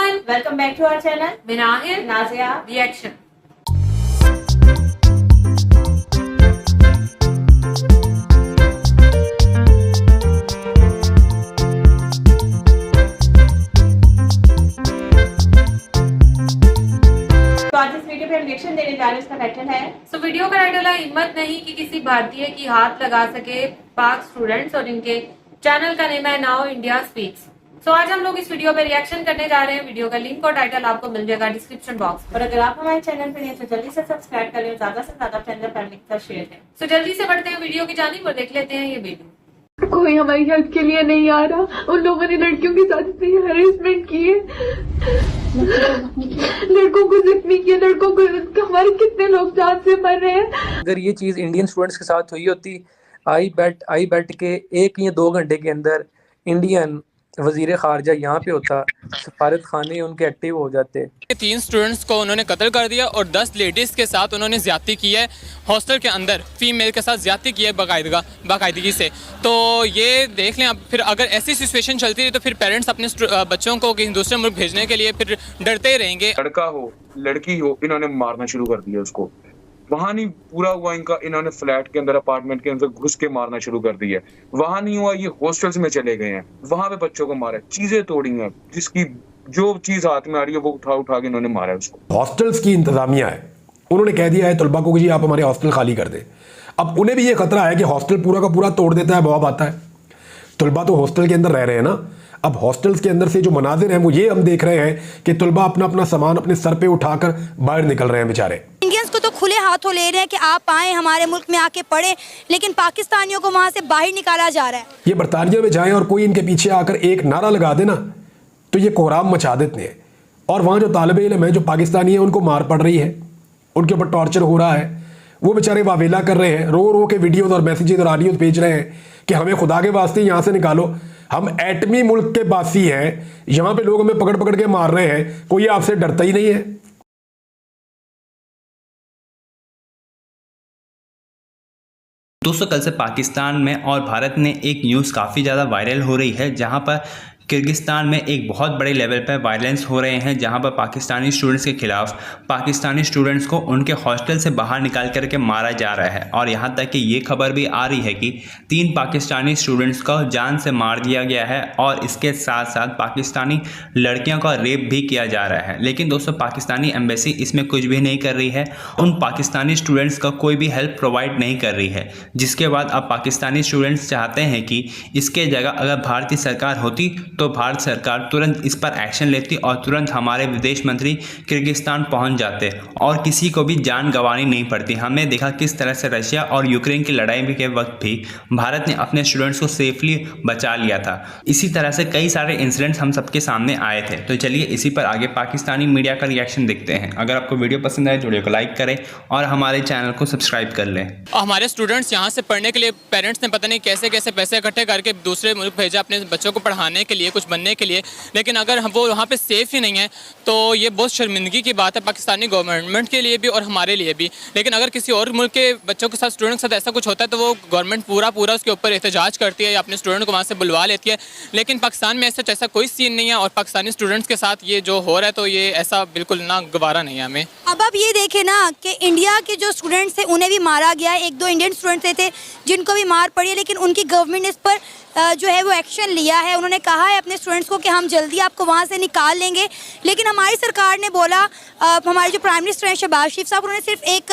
Everyone, welcome back to our channel Minahil Nazia reaction. तो आज इस वीडियो पे हम रिएक्शन देने जा रहे हैं। इसका टाइटल है सो वीडियो का टाइटल है हिम्मत नहीं कि किसी भारतीय की हाथ लगा सके पाक स्टूडेंट्स, और इनके चैनल का नेम है नाउ इंडिया स्पीक्स। सो आज हम लोग इस वीडियो पे रिएक्शन करने जा रहे हैं। वीडियो का लिंक और टाइटल आपको मिल जाएगा डिस्क्रिप्शन बॉक्स में। और अगर आप हमारे चैनल पे नहीं तो जल्दी से सब्सक्राइब करें और ज्यादा से ज्यादा फ्रेंड्स और फैमिली के साथ शेयर करें। सो जल्दी से बढ़ते हैं वीडियो की जानिब और देख लेते हैं ये वीडियो। कोई हमारी हेल्प के लिए नहीं आ रहा। उन लोगों ने लड़कियों के साथ इतनी हैरेसमेंट की है, लड़कों को जख्मी किया, लड़कों को हमारे कितने लोग जान से मर रहे हैं। अगर ये चीज़ इंडियन स्टूडेंट्स के साथ हुई होती, आई बेट के 1 या 2 घंटे के अंदर इंडियन वजीर खारजा यहाँ पे होता, सफारत खाने उनके एक्टिव हो जाते। 3 स्टूडेंट्स को उन्होंने कत्ल कर दिया और 10 लेडीज़ के साथ उन्होंने ज्यादती की है। हॉस्टल के अंदर फीमेल के साथ ज्यादती की है बाकायदगी से। तो ये देख लें, अब फिर अगर ऐसी सिचुएशन चलती रही तो फिर पेरेंट्स अपने बच्चों को कहीं दूसरे मुल्क भेजने के लिए फिर डरते ही रहेंगे। लड़का हो लड़की हो, इन्होंने मारना शुरू कर दिया उसको। वहां नहीं पूरा हुआ इनका, इन्होंने फ्लैट के अंदर अपार्टमेंट के अंदर घुस के मारना शुरू कर दिया। वहां नहीं हुआ, ये हॉस्टल्स में चले गए हैं, वहां पे बच्चों को मारा, चीजें तोड़ी हैं, जिसकी जो चीज हाथ में आ रही है वो उठा के इन्होंने मारा है उसको। हॉस्टल्स की इंतजामिया है, उन्होंने कह दिया है तलबा को कि जी आप हमारे हॉस्टल खाली कर दें। अब उन्हें भी ये खतरा है कि हॉस्टल पूरा का पूरा तोड़ देता है, बवाब आता है। तलबा तो हॉस्टल के अंदर रह रहे हैं ना। अब हॉस्टल्स के अंदर से जो मनाजिर हैं वो ये हम देख रहे हैं कि तलबा अपना अपना सामान अपने सर पे उठाकर बाहर निकल रहे हैं बेचारे। इंडियंस को तो खुले हाथों ले रहे हैं कि आप आए हमारे मुल्क में आके पढ़े, लेकिन पाकिस्तानियों को वहां से बाहर निकाला जा रहा है। ये बरतानिया में जाएं और कोई इनके पीछे आकर एक नारा लगा देना तो ये कोहराम मचा देते हैं। और वहाँ जो तालिबे इल्म है, जो पाकिस्तानी है, उनको मार पड़ रही है, उनके ऊपर टॉर्चर हो रहा है, वो बेचारे वावेला कर रहे हैं, रो रो के वीडियोज और मैसेजेस और ऑडियोज भेज रहे हैं कि हमें खुदा के वास्ते यहाँ से निकालो, हम एटमी मुल्क के बासी हैं, यहाँ पे लोग हमें पकड़ पकड़ के मार रहे हैं, कोई आपसे डरता ही नहीं है। दोस्तों, कल से पाकिस्तान में और भारत में एक न्यूज़ काफ़ी ज़्यादा वायरल हो रही है, जहां पर किर्गिस्तान में एक बहुत बड़े लेवल पर वायलेंस हो रहे हैं, जहां पर पाकिस्तानी स्टूडेंट्स के खिलाफ पाकिस्तानी स्टूडेंट्स को उनके हॉस्टल से बाहर निकाल करके मारा जा रहा है। और यहां तक कि ये खबर भी आ रही है कि 3 पाकिस्तानी स्टूडेंट्स को जान से मार दिया गया है और इसके साथ साथ पाकिस्तानी लड़कियों का रेप भी किया जा रहा है। लेकिन दोस्तों, पाकिस्तानी एम्बेसी इसमें कुछ भी नहीं कर रही है, उन पाकिस्तानी स्टूडेंट्स का कोई भी हेल्प प्रोवाइड नहीं कर रही है। जिसके बाद अब पाकिस्तानी स्टूडेंट्स चाहते हैं कि इसके जगह अगर भारतीय सरकार होती तो भारत सरकार तुरंत इस पर एक्शन लेती और तुरंत हमारे विदेश मंत्री किर्गिस्तान पहुंच जाते और किसी को भी जान गंवानी नहीं पड़ती। हमने देखा किस तरह से रशिया और यूक्रेन की लड़ाई के वक्त भी भारत ने अपने स्टूडेंट्स को सेफली बचा लिया था। इसी तरह से कई सारे इंसिडेंट्स हम सबके सामने आए थे। तो चलिए इसी पर आगे पाकिस्तानी मीडिया का रिएक्शन देखते हैं। अगर आपको वीडियो पसंद आए तो वीडियो को लाइक करें और हमारे चैनल को सब्सक्राइब कर लें। हमारे स्टूडेंट्स यहाँ से पढ़ने के लिए पेरेंट्स ने पता नहीं कैसे कैसे पैसे इकट्ठे करके दूसरे मुल्क भेजा अपने बच्चों को पढ़ाने के लिए, कुछ बनने के लिए, लेकिन अगर वो वहाँ पे सेफ ही नहीं है तो ये बहुत शर्मिंदगी की बात है पाकिस्तानी गवर्नमेंट के लिए भी और हमारे लिए भी। लेकिन अगर किसी और मुल्क के बच्चों के साथ, स्टूडेंट के साथ ऐसा कुछ होता है तो वो गवर्नमेंट पूरा उसके ऊपर एहतजाज करती है या अपने स्टूडेंट को वहाँ से बुलवा लेती है। लेकिन पाकिस्तान में ऐसा कोई सीन नहीं है और पाकिस्तानी स्टूडेंट्स के साथ ये जो हो रहा है तो ये ऐसा बिल्कुल ना गवारा नहीं है हमें। अब आप ये देखें ना कि इंडिया के जो स्टूडेंट्स थे उन्हें भी मारा गया है, 1-2 इंडियन स्टूडेंट्स थे जिनको भी मार पड़ी है, लेकिन उनकी गवर्नमेंट ने इस पर जो है वो एक्शन लिया है। उन्होंने कहा है अपने स्टूडेंट्स को कि हम जल्दी आपको वहाँ से निकाल लेंगे। लेकिन हमारी सरकार ने बोला, हमारे जो प्राइम मिनिस्टर हैं शहबाज शरीफ साहब, उन्होंने सिर्फ एक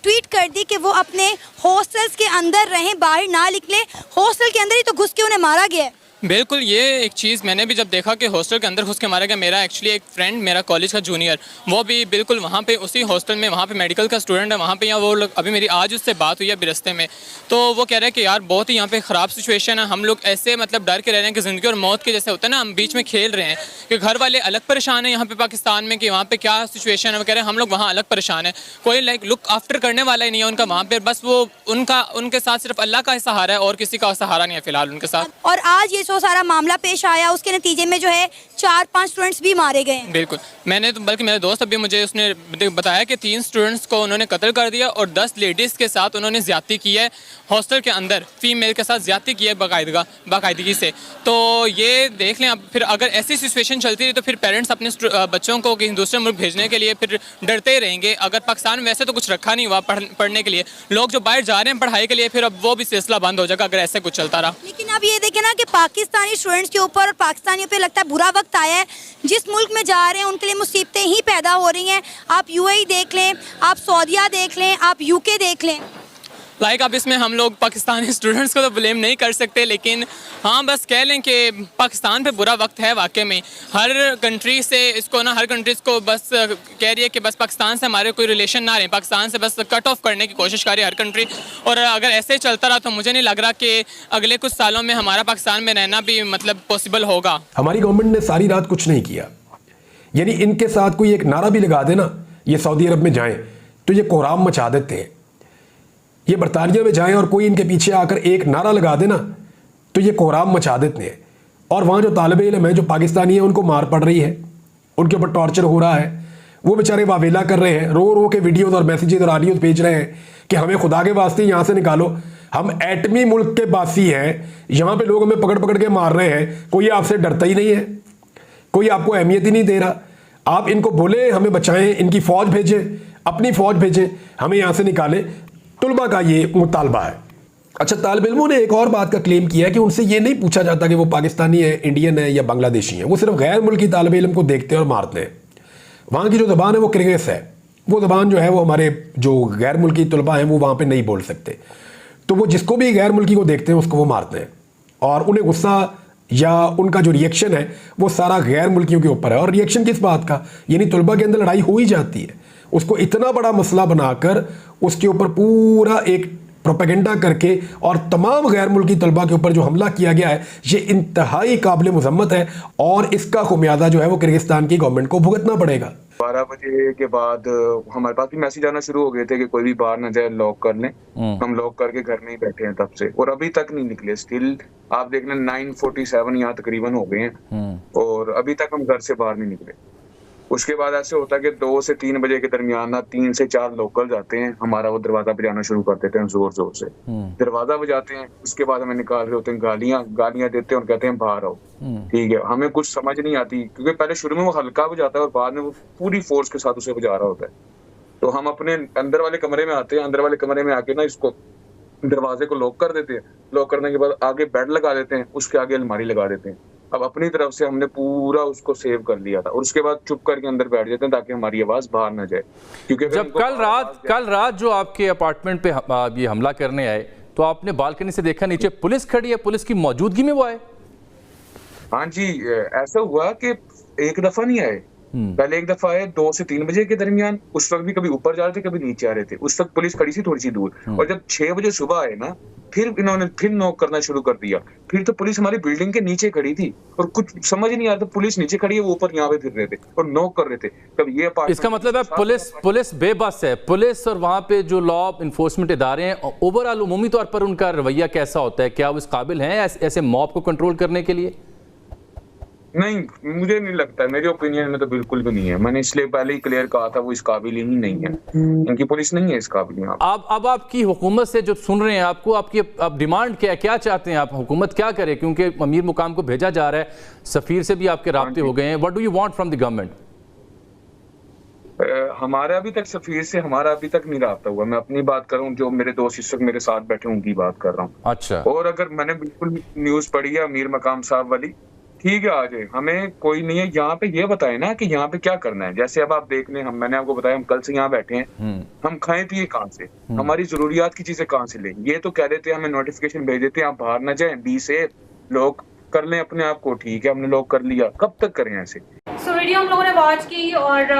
ट्वीट कर दी कि वो अपने हॉस्टल्स के अंदर रहें, बाहर ना निकले। हॉस्टल के अंदर ही तो घुस के उन्हें मारा गया है। बिल्कुल, ये एक चीज़ मैंने भी जब देखा कि हॉस्टल के अंदर घुस के मारा गया। मेरा एक्चुअली एक फ्रेंड, मेरा कॉलेज का जूनियर, वो भी बिल्कुल वहाँ पे उसी हॉस्टल में, वहाँ पे मेडिकल का स्टूडेंट है, वहाँ पे यहाँ वो लोग, अभी मेरी आज उससे बात हुई है अभी रास्ते में, तो वो कह रहे हैं कि यार बहुत ही यहाँ पे ख़राब सिचुएशन है। हम लोग ऐसे मतलब डर के रह रहे हैं कि ज़िंदगी और मौत के जैसे होता है ना, हम बीच में खेल रहे हैं कि घर वाले अलग परेशान हैं यहाँ पे पाकिस्तान में कि वहाँ पे क्या सिचुएशन है। वो कह रहे हैं हम लोग वहाँ अलग परेशान है, कोई लाइक लुक आफ्टर करने वाला ही नहीं है उनका वहाँ पर, बस वो उनके साथ सिर्फ अल्लाह का सहारा है और किसी का सहारा नहीं है फ़िलहाल उनके साथ। और आज ये जो सारा मामला पेश आया उसके नतीजे में जो है 4-5 स्टूडेंट्स भी मारे गए हैं। बिल्कुल, मैंने तो बल्कि मेरे दोस्त अभी मुझे उसने बताया कि 3 स्टूडेंट्स को उन्होंने कत्ल कर दिया और 10 लेडीज़ के साथ उन्होंने ज़्यादती की है, हॉस्टल के अंदर फीमेल के साथ ज़्यादती की है बाकायदगी से। तो ये देख लें, अब फिर अगर ऐसी सिचुएशन चलती रही तो फिर पेरेंट्स अपने बच्चों को कहीं दूसरे मुल्क भेजने के लिए फिर डरते रहेंगे। अगर पाकिस्तान में वैसे तो कुछ रखा नहीं हुआ पढ़ने के लिए, लोग जो बाहर जा रहे हैं पढ़ाई के लिए, फिर अब वो भी सिलसिला बंद हो जाएगा अगर ऐसे कुछ चलता रहा। लेकिन अब ये देखें ना कि पाकिस्तानी स्टूडेंट्स के ऊपर और पाकिस्तानियों पे लगता है बुरा वक्त आया है। जिस मुल्क में जा रहे हैं उनके लिए मुसीबतें ही पैदा हो रही हैं। आप यूएई देख लें, आप सऊदीया देख लें, आप यूके देख लें। अब इसमें हम लोग पाकिस्तानी स्टूडेंट्स को तो ब्लेम नहीं कर सकते, लेकिन हाँ बस कह लें कि पाकिस्तान पे बुरा वक्त है वाकई में। हर कंट्री से इसको ना, हर कंट्रीज़ को बस कह रही है कि बस पाकिस्तान से हमारे कोई रिलेशन ना रहे, पाकिस्तान से बस कट ऑफ करने की कोशिश कर रही है हर कंट्री। और अगर ऐसे चलता रहा तो मुझे नहीं लग रहा कि अगले कुछ सालों में हमारा पाकिस्तान में रहना भी मतलब पॉसिबल होगा। हमारी गवर्नमेंट ने सारी रात कुछ नहीं किया, यानी इनके साथ कोई एक नारा भी लगा देना, ये सऊदी अरब में जाएं तो ये कोहराम मचा देते हैं। ये बरतानिया में जाएं और कोई इनके पीछे आकर एक नारा लगा देना तो ये कोहराम मचा देते हैं। और वहाँ जो तालिबे इल्म है, जो पाकिस्तानी है, उनको मार पड़ रही है, उनके ऊपर टॉर्चर हो रहा है, वो बेचारे वावेला कर रहे हैं, रो रो के वीडियोज़ और मैसेजेस और ऑडियोज भेज रहे हैं कि हमें खुदा के वास्ते यहाँ से निकालो, हम एटमी मुल्क के बासी हैं, यहाँ पे लोग हमें पकड़ पकड़ के मार रहे हैं, कोई आपसे डरता ही नहीं है, कोई आपको अहमियत ही नहीं दे रहा। आप इनको बोले हमें बचाएं, इनकी फ़ौज भेजें, अपनी फ़ौज भेजें, हमें यहाँ से निकालें। तुलबा का ये मुतालबा है। अच्छा, तालिब इल्मों ने एक और बात का क्लेम किया है कि उनसे ये नहीं पूछा जाता कि वो पाकिस्तानी है, इंडियन है या बांग्लादेशी है, वो सिर्फ गैर मुल्की तालिब इल्म को देखते हैं और मारते हैं। वहाँ की जो ज़बान है वो किर्गिज़ है, वो ज़बान जो है वो हमारे जो गैर मुल्की तुलबा हैं वो वहाँ पर नहीं बोल सकते। तो वो जिसको भी गैर मुल्की को देखते हैं उसको वो मारते हैं, और उन्हें गुस्सा या उनका जो रिएक्शन है वो सारा गैर मुल्कियों के ऊपर है। और रिएक्शन किस बात का, यानी तुलबा के अंदर लड़ाई हो ही जाती है, उसको इतना बड़ा मसला बनाकर उसके ऊपर पूरा एक प्रोपेगेंडा करके और तमाम गैर मुल्की तलबा के ऊपर जो हमला किया गया है ये इंतहाई काबिल मुज़म्मत है, और इसका खुमियाजा जो है वो किर्गिस्तान की गवर्नमेंट को भुगतना पड़ेगा। 12 बजे के बाद हमारे पास भी मैसेज आना शुरू हो गए थे कि कोई भी बाहर ना जाए, लॉक कर लें। हम लॉक करके घर में ही बैठे हैं तब से, और अभी तक नहीं निकले। स्टिल आप देख लें 9:47 यहाँ तकरीबन हो गए हैं और अभी तक हम घर से बाहर नहीं निकले। उसके बाद ऐसे होता है कि 2 से 3 बजे के दरमियान ना 3 से 4 लोकल जाते हैं, हमारा वो दरवाजा बजाना शुरू कर देते हैं जोर जोर से। दरवाजा बजाते हैं, उसके बाद हमें निकाल रहे होते हैं, गालियां देते हैं और कहते हैं बाहर आओ। ठीक है, हमें कुछ समझ नहीं आती क्योंकि पहले शुरू में वो हल्का बजाता है और बाद में वो पूरी फोर्स के साथ उसे बजा रहा होता है। तो हम अपने अंदर वाले कमरे में आते हैं, अंदर वाले कमरे में आके ना इसको दरवाजे को लॉक कर देते हैं। लॉक करने के बाद आगे बेड लगा देते हैं, उसके आगे अलमारी लगा देते हैं। अब अपनी तरफ से हमने पूरा उसको सेव कर लिया था, और उसके बाद चुप करके अंदर बैठ जाते हैं ताकि हमारी आवाज बाहर ना जाए। क्योंकि जब कल रात जो आपके अपार्टमेंट पे ये हमला करने आए तो आपने बालकनी से देखा नीचे पुलिस खड़ी है, पुलिस की मौजूदगी में वो आए? हाँ जी, ऐसा हुआ कि एक दफा नहीं आए, पहले एक दफा आए 2 से 3 बजे के दरमियान। उस वक्त भी कभी ऊपर जा रहे थे कभी नीचे आ रहे थे, उस वक्त पुलिस खड़ी सी थोड़ी सी दूर। और जब 6 बजे सुबह आए ना, फिर इन्होंने फिर नॉक करना शुरू कर दिया। फिर तो पुलिस हमारी बिल्डिंग के नीचे खड़ी थी और कुछ समझ नहीं आ रहा था, पुलिस नीचे खड़ी है, वो ऊपर यहाँ पे फिर रहे थे और नॉक कर रहे थे। कभी ये इसका मतलब है पुलिस बेबस है। पुलिस और वहाँ पे जो लॉ इन्फोर्समेंट इदारे हैं, ओवरऑल उमूमी तौर पर उनका रवैया कैसा होता है? क्या वो इस काबिल हैं ऐसे मॉब को कंट्रोल करने के लिए? नहीं, मुझे नहीं लगता, मेरे ओपिनियन में तो बिल्कुल भी नहीं है। मैंने इसलिए पहले ही क्लियर कहा था वो इस काबिल ही नहीं है, इनकी पुलिस नहीं है इस काबिल यहाँ। अब आपकी हुकूमत से जो सुन रहे हैं आपको, आपकी अब डिमांड क्या चाहते हैं आप? हुकूमत क्या करे, क्योंकि अमीर मुकाम को भेजा जा रहा है, सफीर से भी आपके राब्ते हो गए हैं। What do you want from the government? हमारा अभी तक सफीर से हमारा अभी तक नहीं राब्ता हुआ। मैं अपनी बात कर रहा हूँ, जो मेरे दोस्त इस वक्त मेरे साथ बैठे उनकी बात कर रहा हूँ। अच्छा। और अगर मैंने बिल्कुल न्यूज पढ़ी है अमीर मकाम साहब वाली, ठीक है आ जाए, हमें कोई नहीं है। यहाँ पे ये बताए ना कि यहाँ पे क्या करना है। जैसे अब आप देख लें, मैंने आपको बताया हम कल से यहाँ बैठे हैं, हम खाएं पिए कहाँ से, हमारी जरूरियात की चीजें कहाँ से लें? ये तो कह देते हैं, हमें नोटिफिकेशन भेज देते हैं आप बाहर ना जाएं, बी सेफ, लॉक कर लें अपने आप को। ठीक है, हमने लॉक कर लिया, कब तक करें ऐसे? सो वीडियो हम लोगों ने वॉच की और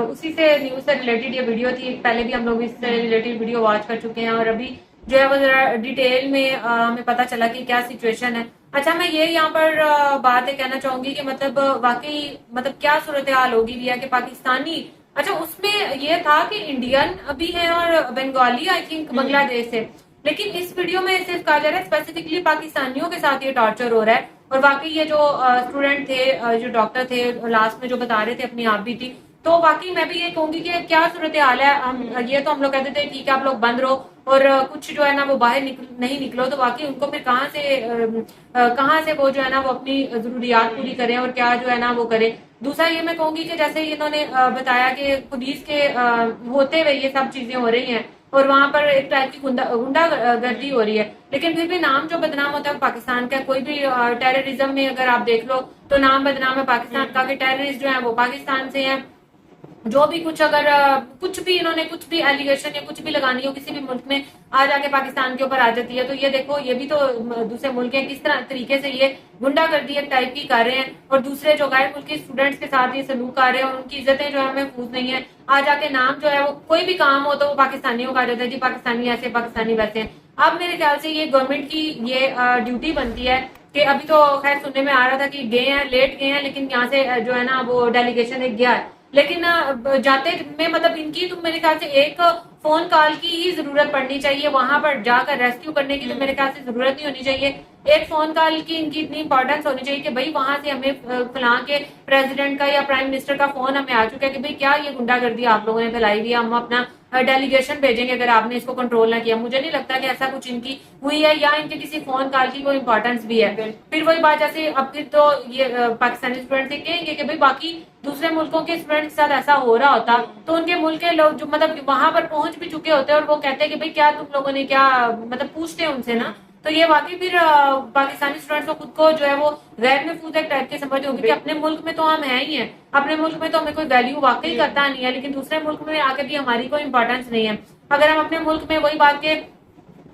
उसी से न्यूज से रिलेटेड ये वीडियो थी। पहले भी हम लोग इससे रिलेटेड वीडियो वॉच कर चुके हैं और अभी जो है वो जरा डिटेल में हमें पता चला कि क्या सिचुएशन है। अच्छा, मैं ये यहाँ पर बात है कहना चाहूंगी कि मतलब वाकई मतलब क्या सूरत हाल होगी भी है कि पाकिस्तानी, अच्छा उसमें ये था कि इंडियन भी है और बंगाली आई थिंक बांग्लादेश से, लेकिन इस वीडियो में सिर्फ कहा जा रहा है स्पेसिफिकली पाकिस्तानियों के साथ ये टॉर्चर हो रहा है। और वाकई ये जो स्टूडेंट थे, जो डॉक्टर थे, लास्ट में जो बता रहे थे अपनी आप भी थी, तो वाकई मैं भी ये कहूंगी कि क्या सूरत हाल है। ये तो हम लोग कहते थे ठीक है आप लोग बंद रहो और कुछ जो है ना वो बाहर नहीं निकलो, तो वाकई उनको फिर कहाँ से वो जो है ना वो अपनी जरूरियात पूरी करें और क्या जो है ना वो करें। दूसरा ये मैं कहूंगी कि जैसे इन्होंने बताया कि पुलिस के होते हुए ये सब चीजें हो रही हैं और वहां पर एक टाइप की गुंडागर्दी हो रही है, लेकिन फिर भी नाम जो बदनाम होता है पाकिस्तान का, कोई भी टेररिज्म में अगर आप देख लो तो नाम बदनाम है पाकिस्तान का, कि टेररिस्ट जो है वो पाकिस्तान से हैं। जो भी कुछ अगर कुछ भी इन्होंने कुछ भी एलिगेशन या कुछ भी लगानी हो किसी भी मुल्क में, आ जाके पाकिस्तान के ऊपर आ जाती है। तो ये देखो ये भी तो दूसरे मुल्क हैं, किस तरह तरीके से ये गुंडागर्दी एक टाइप की कर रहे हैं और दूसरे जो गैर मुल्की स्टूडेंट्स के साथ ये सलूक कर रहे हैं और उनकी इज्जतें जो है महफूज नहीं है। आ जाके नाम जो है वो कोई भी काम हो तो वो पाकिस्तानियों का आ जाता है, जी पाकिस्तानी ऐसे पाकिस्तानी वैसे। अब मेरे ख्याल से ये गवर्नमेंट की ये ड्यूटी बनती है कि अभी तो खैर सुनने में आ रहा था कि गए हैं, लेट गए हैं, लेकिन यहाँ से जो है ना वो डेलीगेशन एक गया है, लेकिन जाते में मतलब इनकी तो मेरे ख्याल से एक फोन कॉल की ही जरूरत पड़नी चाहिए, वहां पर जाकर रेस्क्यू करने की तो मेरे ख्याल से जरूरत नहीं होनी चाहिए। एक फोन कॉल की इनकी इतनी इंपॉर्टेंस होनी चाहिए कि भाई वहां से हमें फलां के प्रेसिडेंट का या प्राइम मिनिस्टर का फोन हमें आ चुका है कि भाई क्या ये गुंडागर्दी आप लोगों ने फैलाई हुई है, हम अपना डेलीगेशन भेजेंगे अगर आपने इसको कंट्रोल ना किया। मुझे नहीं लगता कि ऐसा कुछ इनकी हुई है या इनके किसी फोन कॉल की कोई इंपॉर्टेंस भी है। फिर वही बात, जैसे अब फिर तो ये पाकिस्तानी स्टूडेंट से कहेंगे कि भाई बाकी दूसरे मुल्कों के स्टूडेंट के साथ ऐसा हो रहा होता तो उनके मुल्क के लोग जो मतलब वहां पर पहुंच भी चुके होते और वो कहते हैं कि भाई क्या तुम लोगों ने क्या मतलब पूछते हैं उनसे ना। तो ये वाकई फिर पाकिस्तानी स्टूडेंट्स को खुद को जो है वो गैर महफूज एक टाइप के समझ होंगे कि अपने मुल्क में तो हम है ही हैं, अपने मुल्क में तो हमें कोई वैल्यू वाकई करता नहीं है, लेकिन दूसरे मुल्क में आके भी हमारी कोई इंपॉर्टेंस नहीं है। अगर हम अपने मुल्क में वही बात के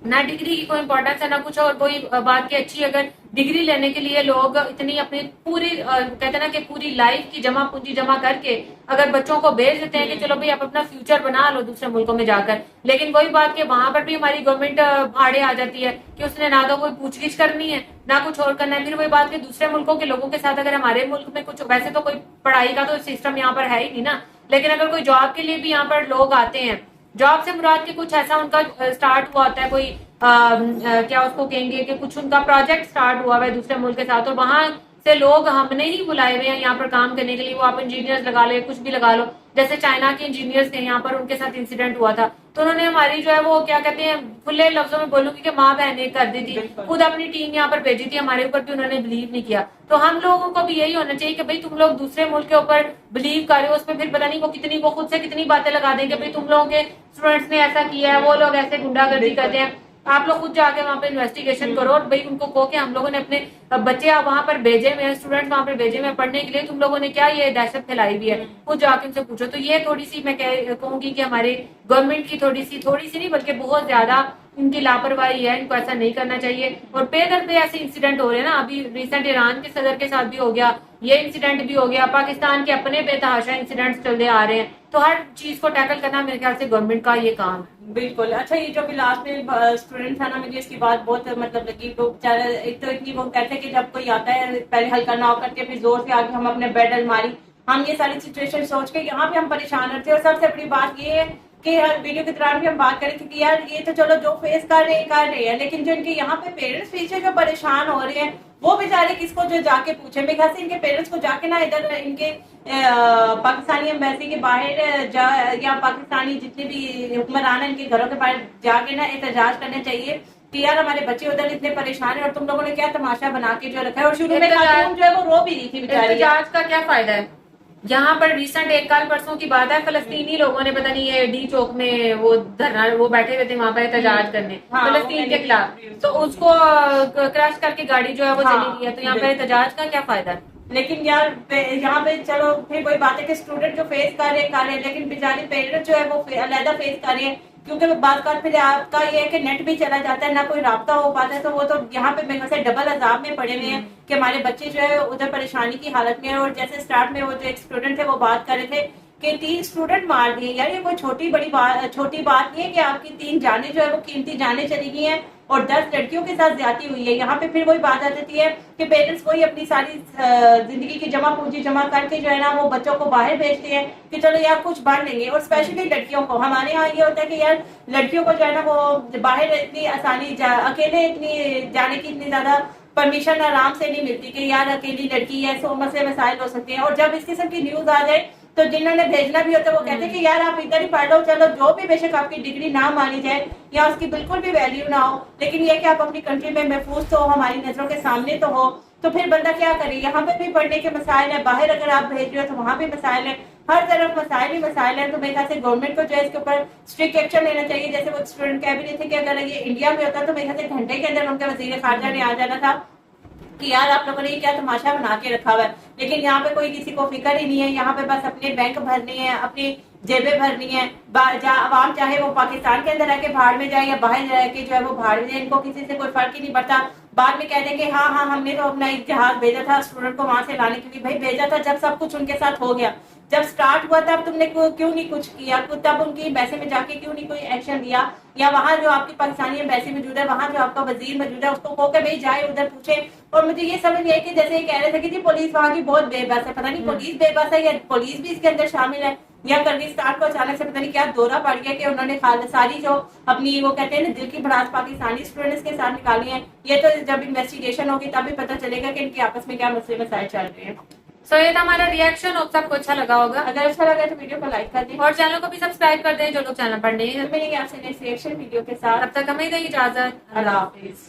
ना डिग्री की कोई इंपॉर्टेंस है ना कुछ और, कोई बात की अच्छी अगर डिग्री लेने के लिए लोग इतनी अपनी पूरी कहते हैं ना कि पूरी लाइफ की जमा पूंजी जमा करके अगर बच्चों को भेज देते हैं कि चलो भाई आप अपना फ्यूचर बना लो दूसरे मुल्कों में जाकर, लेकिन वही बात कि वहां पर भी हमारी गवर्नमेंट आड़े आ जाती है कि उसने ना तो कोई पूछगिछ करनी है ना कुछ और करना है। फिर वही बात कि दूसरे मुल्कों के लोगों के साथ अगर हमारे मुल्क में कुछ वैसे तो कोई पढ़ाई का तो सिस्टम यहाँ पर है ही नहीं ना, लेकिन अगर कोई जॉब के लिए भी यहाँ पर लोग आते हैं, जॉब से मुराद के कुछ ऐसा उनका स्टार्ट हुआ होता है, कोई क्या उसको कहेंगे कि कुछ उनका प्रोजेक्ट स्टार्ट हुआ है दूसरे मुल्क के साथ और वहां से लोग हमने ही बुलाए हुए हैं यहाँ पर काम करने के लिए। वो आप इंजीनियर्स लगा लो कुछ भी लगा लो, जैसे चाइना के इंजीनियर्स थे यहाँ पर, उनके साथ इंसिडेंट हुआ था तो उन्होंने हमारी जो है वो क्या कहते हैं खुले लफ्जों में बोलूंगी कि माँ बहने कर दी थी, खुद अपनी टीम यहाँ पर भेजी थी, हमारे ऊपर भी उन्होंने बिलीव नहीं किया। तो हम लोगों को भी यही होना चाहिए कि भाई तुम लोग दूसरे मुल्क के ऊपर बिलीव कर रहे हो, उसमें फिर पता नहीं वो खुद से कितनी बातें लगा देंगे भाई तुम लोगों के स्टूडेंट्स ने ऐसा किया है, वो लोग ऐसे गुंडागर्दी करते हैं। आप लोग खुद जाके वहाँ पे इन्वेस्टिगेशन करो और भाई उनको कहो कि हम लोगों ने अपने बच्चे वहां पर भेजे हुए हैं, स्टूडेंट वहां पर भेजे हुए हैं पढ़ने के लिए, तुम लोगों ने क्या ये दहशत फैलाई हुई है, खुद जाके उनसे पूछो। तो ये थोड़ी सी मैं कहूंगी कि हमारे गवर्नमेंट की थोड़ी सी नहीं बल्कि बहुत ज्यादा इनकी लापरवाही है, इनको ऐसा नहीं करना चाहिए। और पे दर पे ऐसे इंसिडेंट हो रहे हैं ना, अभी रिसेंट ईरान के सदर के साथ भी हो गया, ये इंसिडेंट भी हो गया, पाकिस्तान के अपने बेतहाशा इंसिडेंट्स चलते आ रहे हैं। तो हर चीज को टैकल करना मेरे ख्याल से गवर्नमेंट का ये काम है। बिल्कुल। अच्छा, ये जो भी लास्ट में स्टूडेंट था ना, मुझे इसकी बात बहुत मतलब लगी। तो बेचारा एक तो इतनी वो कहते हैं कि जब कोई आता है पहले हल्का ना करके फिर जोर से आके हम अपने बेड अलमारी, हम ये सारी सिचुएशन सोच के यहाँ पे हम परेशान रहते हैं। और सबसे बड़ी बात ये है कि हर वीडियो के दौरान भी हम बात कर रहे थे कि यार ये तो चलो जो फेस कर रहे हैं, लेकिन जो इनके यहाँ पे पेरेंट्स पीछे जो परेशान हो रहे हैं वो बेचारे किसको जो जाके पूछे। मेरे ख्याल से इनके पेरेंट्स को जाके ना इधर इनके पाकिस्तानी एम्बेसी के बाहर या पाकिस्तानी जितने भी हुक्मरान है इनके घरों के बाहर जाके ना एहतजाज करना चाहिए कि यार हमारे बच्चे उधर इतने परेशान है और तुम लोगों ने क्या तमाशा बना के जो रखा है। और शुरू में खातून जो है वो रो भी रही थी बेचारी। एहतजाज का क्या फायदा है? यहाँ पर रिसेंट एक कल परसों की बात है, फलस्तीनी लोगों ने पता नहीं ये डी चौक में वो धरना वो बैठे हुए थे वहां पर एहतजाज करने फलस्तीन के खिलाफ, तो उसको क्रैश करके गाड़ी जो है वो चली गई है। तो यहाँ पे एहतजाज का क्या फायदा है? लेकिन यार यहाँ पे चलो फिर वही बात है कि स्टूडेंट जो फेस कर रहे हैं, लेकिन बेचारे पेरेंट्स जो है वो अलग फेस कर रहे हैं। क्योंकि बात फिर आपका ये है कि नेट भी चला जाता है, ना कोई राब्ता हो पाता है, तो वो तो यहाँ पे मेरे से डबल अजाब में पड़े हुए हैं कि हमारे बच्चे जो है उधर परेशानी की हालत में है। और जैसे स्टार्ट में वो जो एक स्टूडेंट थे वो बात कर रहे थे कि 3 स्टूडेंट मार दिए। यार ये कोई छोटी बात नहीं है कि आपकी 3 जाने जो है वो कीमती जाने चली गई हैं और 10 लड़कियों के साथ ज्यादती हुई है। यहाँ पे फिर वही बात आ जाती है कि पेरेंट्स वही अपनी सारी जिंदगी की जमा पूंजी जमा करके जो है ना वो बच्चों को बाहर भेजते हैं कि चलो यार कुछ बन लेंगे। और स्पेशली लड़कियों को, हमारे यहाँ ये होता है कि यार लड़कियों को जो है ना वो बाहर इतनी आसानी अकेले इतनी जाने की इतनी ज्यादा परमिशन आराम से नहीं मिलती कि यार अकेली लड़की है, 100 मसले मसाइल हो सकते हैं। और जब इस किस्म की न्यूज आ जाए तो जिन्होंने भेजना भी होता है वो कहते हैं कि यार आप इधर ही पढ़ लो, चलो जो भी बेशक आपकी डिग्री ना मानी जाए या उसकी बिल्कुल भी वैल्यू ना हो, लेकिन ये कि आप अपनी कंट्री में महफूज तो हो, हमारी नजरों के सामने तो हो। तो फिर बंदा क्या करे, यहाँ पे भी पढ़ने के मसाइल है, बाहर अगर आप भेज रहे हो तो वहाँ भी मसाइल है, हर तरफ मसाइल ही मसाइल है। तो मेरे ख्याल से गवर्नमेंट को जो है इसके ऊपर स्ट्रिक्ट एक्शन लेना चाहिए। जैसे वो स्टूडेंट कह भी रहे थे कि अगर ये इंडिया में होता तो मेरे ख्याल से घंटे के अंदर उनके वजीर खारजा ने आ जाना था कि यार आप लोगों ने ये क्या तमाशा बना के रखा हुआ है। लेकिन यहाँ पे कोई किसी को फिक्र ही नहीं है, यहाँ पे बस अपने बैंक भरने हैं, अपनी जेबें भरनी है। आवाम चाहे वो पाकिस्तान के अंदर रह के भाड़ में जाए या बाहर रह के जो है वो भाड़ में जाए, इनको किसी से कोई फर्क ही नहीं पड़ता। बाद में कह दें कि हाँ हमने तो अपना एक जहाज भेजा था स्टूडेंट को वहां से लाने के लिए। भाई भेजा था जब सब कुछ उनके साथ हो गया, जब स्टार्ट हुआ तब तुमने क्यों नहीं कुछ किया, तब उनकी एम्बेसी में जाके क्यों नहीं कोई एक्शन लिया, या वहां जो आपकी पाकिस्तानी एम्बेसी मौजूद है, वहां जो आपका वजीर मौजूद है उसको कहो कि भाई जाए उधर पूछे। और मुझे ये समझ नहीं आई कि जैसे ये कह रहे थे कि जी पुलिस वहां की बहुत बेबस है, पता नहीं पुलिस बेबस है या पुलिस भी इसके अंदर शामिल है, या किर्गिस्तान को अचानक से पता नहीं क्या दौरा पड़ गया कि उन्होंने सारी जो अपनी वो कहते हैं ना दिल की भड़ास पाकिस्तानी स्टूडेंट्स के साथ निकाली है। ये तो जब इन्वेस्टिगेशन होगी तभी पता चलेगा कि इनके आपस में क्या मसले मसाइल चल रहे हैं। सो ये था हमारा रिएक्शन, और सबको अच्छा लगा होगा। अगर अच्छा लगा तो वीडियो को लाइक कर दें और चैनल को भी सब्सक्राइब कर दें जो लोग चैनल पर नहीं है। मिलेंगे आपसे नेक्स्ट रिएक्शन वीडियो के साथ। तब तक हमें दें इजाजत। अल्लाह हाफिज।